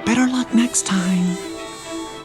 Better luck next time.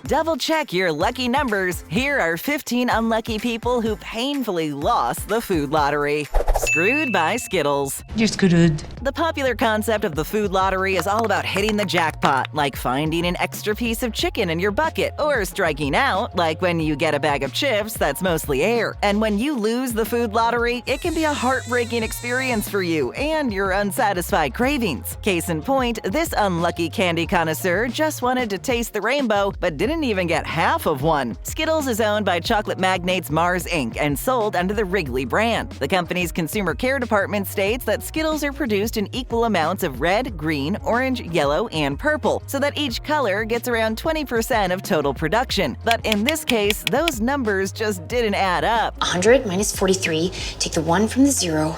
Double check your lucky numbers. Here are 15 unlucky people who painfully lost the food lottery. Screwed by Skittles. You're screwed. The popular concept of the food lottery is all about hitting the jackpot, like finding an extra piece of chicken in your bucket, or striking out, like when you get a bag of chips that's mostly air. And when you lose the food lottery, it can be a heartbreaking experience for you and your unsatisfied cravings. Case in point, this unlucky candy connoisseur just wanted to taste the rainbow, but didn't even get half of one. Skittles is owned by chocolate magnates Mars Inc. and sold under the Wrigley brand. The company's consumer care department states that Skittles are produced in equal amounts of red, green, orange, yellow, and purple, so that each color gets around 20% of total production. But in this case, those numbers just didn't add up. 100 minus 43, take the 1 from the 0.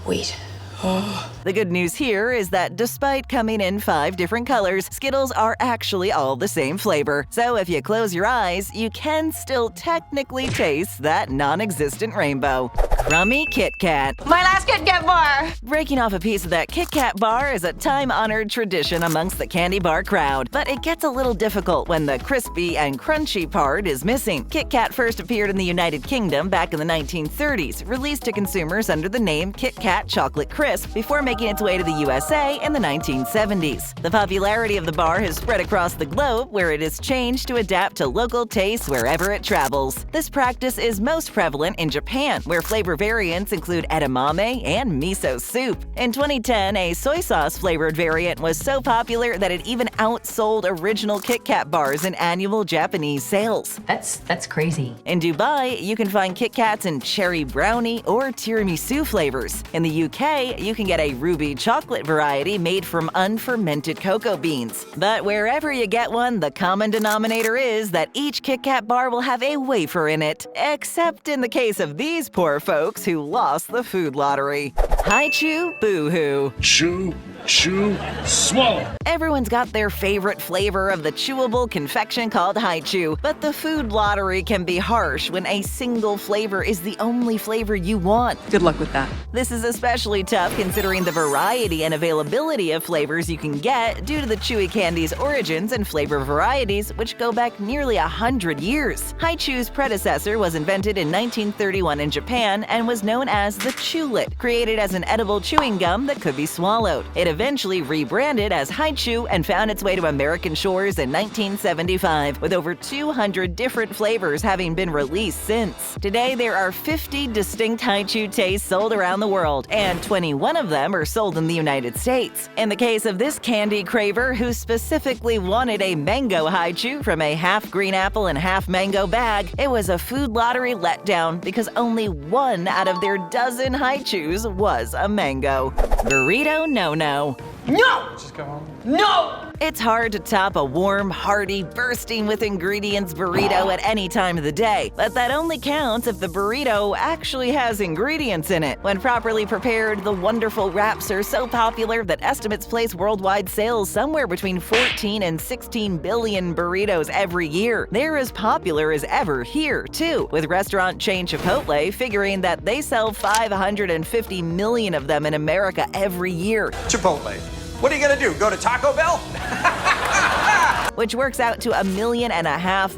Wait. The good news here is that despite coming in 5 different colors, Skittles are actually all the same flavor. So if you close your eyes, you can still technically taste that non-existent rainbow. Krummy Kit Kat. My last Kit Kat bar! Breaking off a piece of that Kit Kat bar is a time-honored tradition amongst the candy bar crowd, but it gets a little difficult when the crispy and crunchy part is missing. Kit Kat first appeared in the United Kingdom back in the 1930s, released to consumers under the name Kit Kat Chocolate Crisp before making its way to the USA in the 1970s. The popularity of the bar has spread across the globe, where it is changed to adapt to local tastes wherever it travels. This practice is most prevalent in Japan, where flavor variants include edamame and miso soup. In 2010, a soy sauce-flavored variant was so popular that it even outsold original Kit Kat bars in annual Japanese sales. That's crazy. In Dubai, you can find Kit Kats in cherry brownie or tiramisu flavors. In the UK, you can get a ruby chocolate variety made from unfermented cocoa beans. But wherever you get one, the common denominator is that each Kit Kat bar will have a wafer in it, except in the case of these poor folks who lost the food lottery. Hi-chew, boo-hoo. Chew, swallow. Everyone's got their favorite flavor of the chewable confection called Hi-chew, but the food lottery can be harsh when a single flavor is the only flavor you want. Good luck with that. This is especially tough considering the variety and availability of flavors you can get due to the chewy candy's origins and flavor varieties, which go back nearly 100 years. Hi-chew's predecessor was invented in 1931 in Japan and was known as the Chewlet, created as an edible chewing gum that could be swallowed. It eventually rebranded as Hi-chew and found its way to American shores in 1975, with over 200 different flavors having been released since. Today, there are 50 distinct Hi-chew tastes sold around the world, and 21 of them are sold in the United States. In the case of this candy craver who specifically wanted a mango Hi-chew from a half green apple and half mango bag, it was a food lottery letdown because only 1 out of their dozen Hi-chews was a mango. Burrito No-No. No! No! It's hard to top a warm, hearty, bursting with ingredients burrito at any time of the day, but that only counts if the burrito actually has ingredients in it. When properly prepared, the wonderful wraps are so popular that estimates place worldwide sales somewhere between 14 and 16 billion burritos every year. They're as popular as ever here, too, with restaurant chain Chipotle figuring that they sell 550 million of them in America every year. Chipotle. What are you gonna do? Go to Taco Bell? Which works out to 1.5 million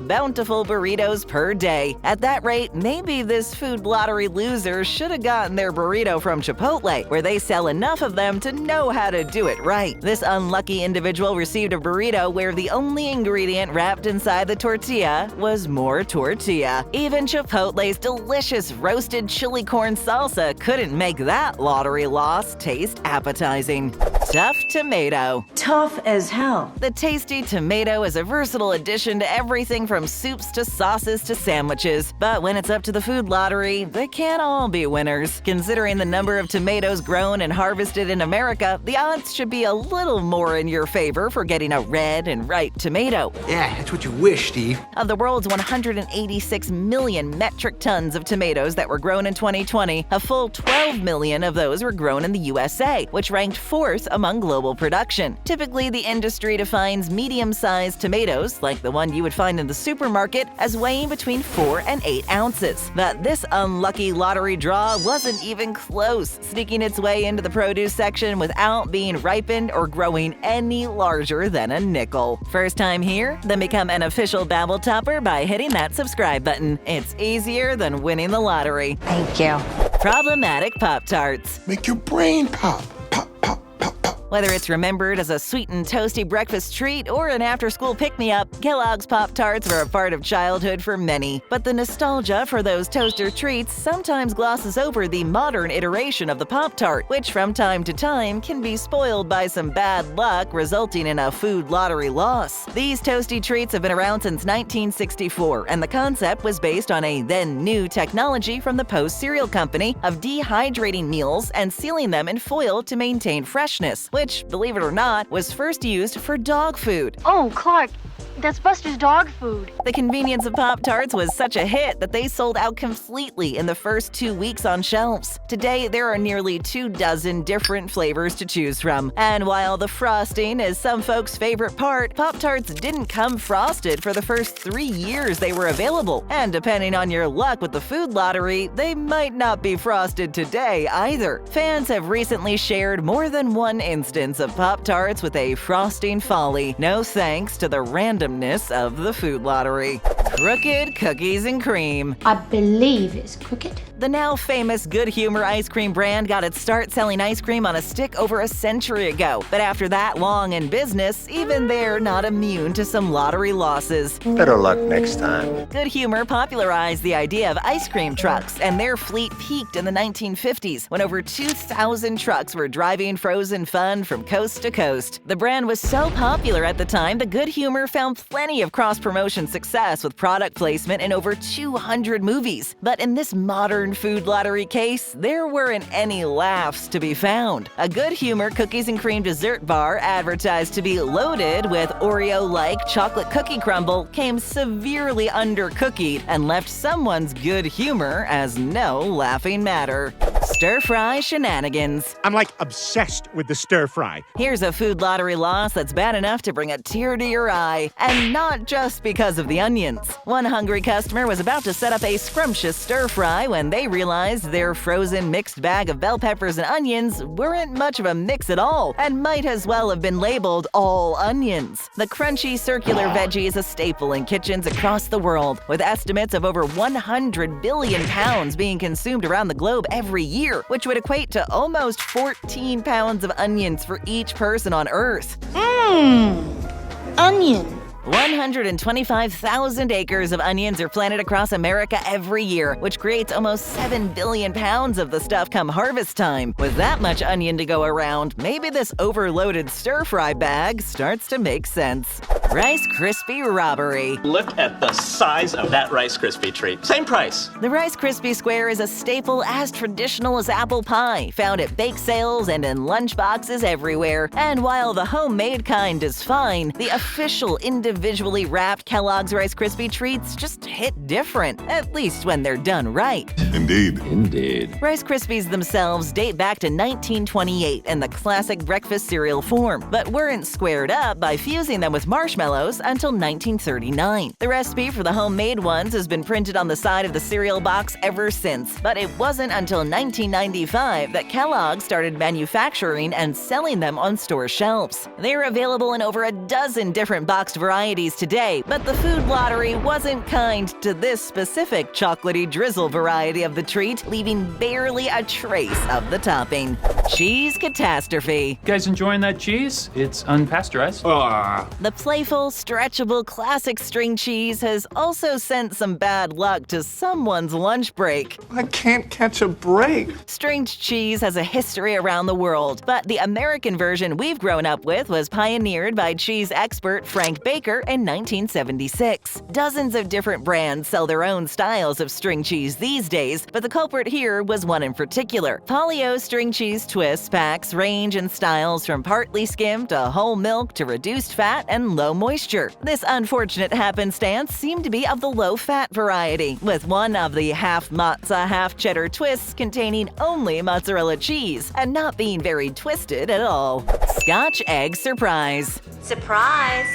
bountiful burritos per day. At that rate, maybe this food lottery loser should have gotten their burrito from Chipotle, where they sell enough of them to know how to do it right. This unlucky individual received a burrito where the only ingredient wrapped inside the tortilla was more tortilla. Even Chipotle's delicious roasted chili corn salsa couldn't make that lottery loss taste appetizing. Tough tomato. Tough as hell. The tasty tomato is a versatile addition to everything from soups to sauces to sandwiches. But when it's up to the food lottery, they can't all be winners. Considering the number of tomatoes grown and harvested in America, the odds should be a little more in your favor for getting a red and ripe tomato. Yeah, that's what you wish, Steve. Of the world's 186 million metric tons of tomatoes that were grown in 2020, a full 12 million of those were grown in the USA, which ranked 4th among among global production. Typically, the industry defines medium-sized tomatoes, like the one you would find in the supermarket, as weighing between 4 and 8 ounces. But this unlucky lottery draw wasn't even close, sneaking its way into the produce section without being ripened or growing any larger than a nickel. First time here? Then become an official BabbleTopper by hitting that subscribe button. It's easier than winning the lottery. Thank you. Problematic Pop-Tarts. Make your brain pop. Pop, pop, pop, pop. Whether it's remembered as a sweet and toasty breakfast treat or an after-school pick-me-up, Kellogg's Pop-Tarts were a part of childhood for many. But the nostalgia for those toaster treats sometimes glosses over the modern iteration of the Pop-Tart, which from time to time can be spoiled by some bad luck, resulting in a food lottery loss. These toasty treats have been around since 1964, and the concept was based on a then-new technology from the Post Cereal Company of dehydrating meals and sealing them in foil to maintain freshness, which, believe it or not, was first used for dog food. Oh, Clark, that's Buster's dog food. The convenience of Pop-Tarts was such a hit that they sold out completely in the first 2 weeks on shelves. Today, there are nearly 24 different flavors to choose from. And while the frosting is some folks' favorite part, Pop-Tarts didn't come frosted for the first 3 years they were available. And depending on your luck with the food lottery, they might not be frosted today either. Fans have recently shared more than one instance of Pop-Tarts with a frosting folly, no thanks to the randomness of the food lottery. Crooked Cookies and Cream. I believe it's crooked. The now famous Good Humor ice cream brand got its start selling ice cream on a stick over a century ago. But after that long in business, even they're not immune to some lottery losses. Better luck next time. Good Humor popularized the idea of ice cream trucks, and their fleet peaked in the 1950s when over 2,000 trucks were driving frozen fun from coast to coast. The brand was so popular at the time that Good Humor found plenty of cross-promotion success with product placement in over 200 movies. But in this modern food lottery case, there weren't any laughs to be found. A Good Humor cookies and cream dessert bar advertised to be loaded with Oreo-like chocolate cookie crumble came severely undercookied and left someone's good humor as no laughing matter. Stir-fry Shenanigans. I'm like obsessed with the stir-fry. Here's a food lottery loss that's bad enough to bring a tear to your eye, and not just because of the onions. One hungry customer was about to set up a scrumptious stir-fry when they realized their frozen mixed bag of bell peppers and onions weren't much of a mix at all, and might as well have been labeled all onions. The crunchy circular veggie is a staple in kitchens across the world, with estimates of over 100 billion pounds being consumed around the globe every year, which would equate to almost 14 pounds of onions for each person on Earth. Onion. 125,000 acres of onions are planted across America every year, which creates almost 7 billion pounds of the stuff come harvest time. With that much onion to go around, maybe this overloaded stir-fry bag starts to make sense. Rice Krispie Robbery. Look at the size of that Rice Krispie treat. Same price. The Rice Krispie Square is a staple as traditional as apple pie, found at bake sales and in lunchboxes everywhere. And while the homemade kind is fine, the official individually wrapped Kellogg's Rice Krispie treats just hit different, at least when they're done right. Indeed. Indeed. Rice Krispies themselves date back to 1928 in the classic breakfast cereal form, but weren't squared up by fusing them with marshmallows until 1939. The recipe for the homemade ones has been printed on the side of the cereal box ever since, but it wasn't until 1995 that Kellogg started manufacturing and selling them on store shelves. They're available in over a dozen different boxed varieties today, but the food lottery wasn't kind to this specific chocolatey drizzle variety of the treat, leaving barely a trace of the topping. Cheese Catastrophe. You guys enjoying that cheese? It's unpasteurized. The playful, stretchable, classic string cheese has also sent some bad luck to someone's lunch break. I can't catch a break. Stringed cheese has a history around the world, but the American version we've grown up with was pioneered by cheese expert Frank Baker in 1976. Dozens of different brands sell their own styles of string cheese these days, but the culprit here was one in particular. Polly-O string cheese twist packs range in styles from partly skimmed to whole milk to reduced fat and low moisture. This unfortunate happenstance seemed to be of the low-fat variety, with one of the half-mozza, half-cheddar twists containing only mozzarella cheese and not being very twisted at all. Scotch Egg Surprise. Surprise!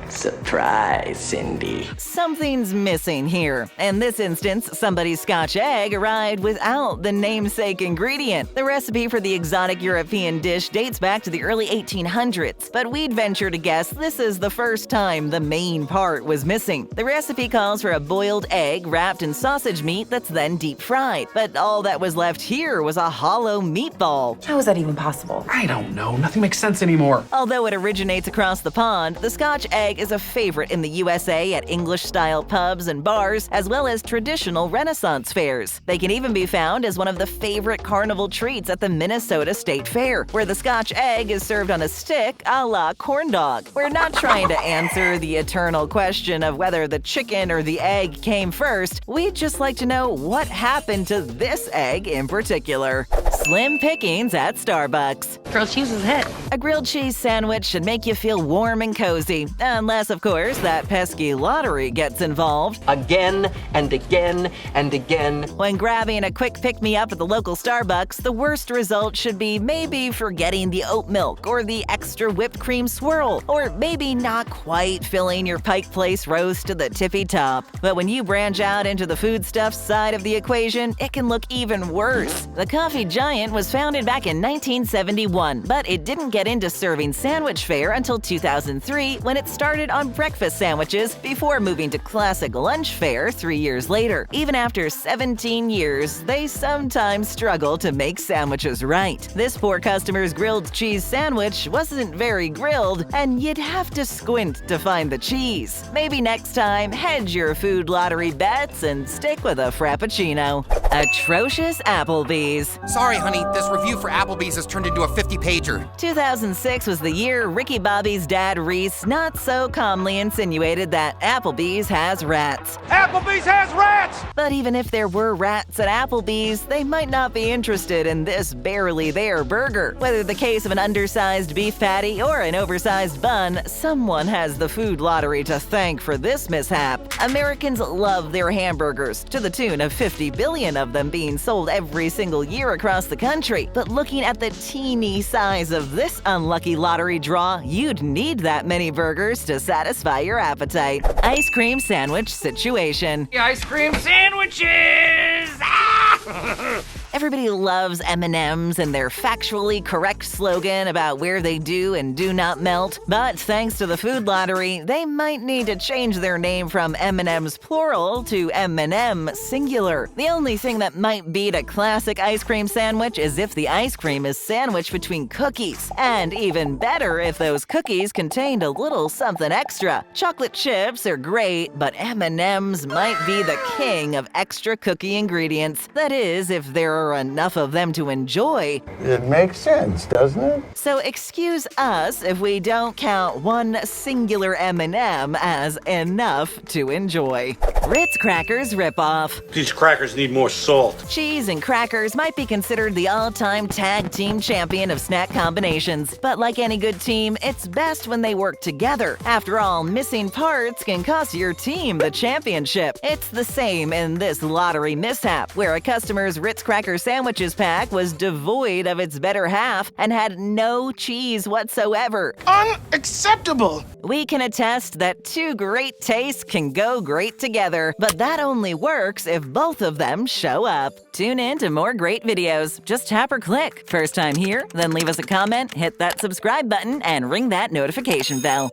Surprise, Cindy. Something's missing here. In this instance, somebody's Scotch egg arrived without the namesake ingredient. The recipe for the exotic European dish dates back to the early 1800s, but we'd venture to guess this is the first time the main part was missing. The recipe calls for a boiled egg wrapped in sausage meat that's then deep fried, but all that was left here was a hollow meatball. How is that even possible? I don't know. Nothing makes sense anymore. Although it originates across the pond, the Scotch egg is a favorite in the USA at English-style pubs and bars, as well as traditional Renaissance fairs. They can even be found as one of the favorite carnival treats at the Minnesota State Fair, where the Scotch egg is served on a stick a la corn dog. We're not trying to answer the eternal question of whether the chicken or the egg came first. We'd just like to know what happened to this egg in particular. Slim pickings at Starbucks. Grilled cheese is hit. A grilled cheese sandwich should make you feel warm and cozy, unless, of course, that pesky lottery gets involved. Again and again and again. When grabbing a quick pick-me-up at the local Starbucks, the worst result should be maybe forgetting the oat milk or the extra whipped cream swirl, or maybe not quite filling your Pike Place roast to the tippy top. But when you branch out into the foodstuffs side of the equation, it can look even worse. The Coffee Giant was founded back in 1971, but it didn't get into serving sandwich fare until 2003 when it started on breakfast sandwiches before moving to classic lunch fare 3 years later. Even after 17 years, they sometimes struggle to make sandwiches right. This poor customer's grilled cheese sandwich wasn't very grilled, and you'd have to squint to find the cheese. Maybe next time, hedge your food lottery bets and stick with a Frappuccino. Atrocious Applebees. Sorry, honey, this review for Applebee's has turned into a 50-pager. 2006 was the year Ricky Bobby's dad Reese not so calmly insinuated that Applebee's has rats. Applebee's has rats! But even if there were rats at Applebee's, they might not be interested in this barely there burger. Whether the case of an undersized beef patty or an oversized bun, someone has the food lottery to thank for this mishap. Americans love their hamburgers, to the tune of 50 billion of them being sold every single year across the country. But looking at the teeny size of this unlucky lottery draw, you'd need that many burgers to satisfy your appetite. Ice cream sandwich situation. Ice cream sandwiches! Ah! Everybody loves M&Ms and their factually correct slogan about where they do and do not melt. But thanks to the food lottery, they might need to change their name from M&Ms plural to M&M singular. The only thing that might beat a classic ice cream sandwich is if the ice cream is sandwiched between cookies. And even better if those cookies contained a little something extra. Chocolate chips are great, but M&Ms might be the king of extra cookie ingredients. That is, if there are enough of them to enjoy. It makes sense, doesn't it? So excuse us if we don't count one singular M&M as enough to enjoy. Ritz crackers ripoff. These crackers need more salt. Cheese and crackers might be considered the all-time tag team champion of snack combinations, but like any good team, it's best when they work together. After all, missing parts can cost your team the championship. It's the same in this lottery mishap, where a customer's Ritz cracker sandwiches pack was devoid of its better half and had no cheese whatsoever. Unacceptable! We can attest that two great tastes can go great together, but that only works if both of them show up. Tune in to more great videos. Just tap or click. First time here? Then leave us a comment, hit that subscribe button, and ring that notification bell.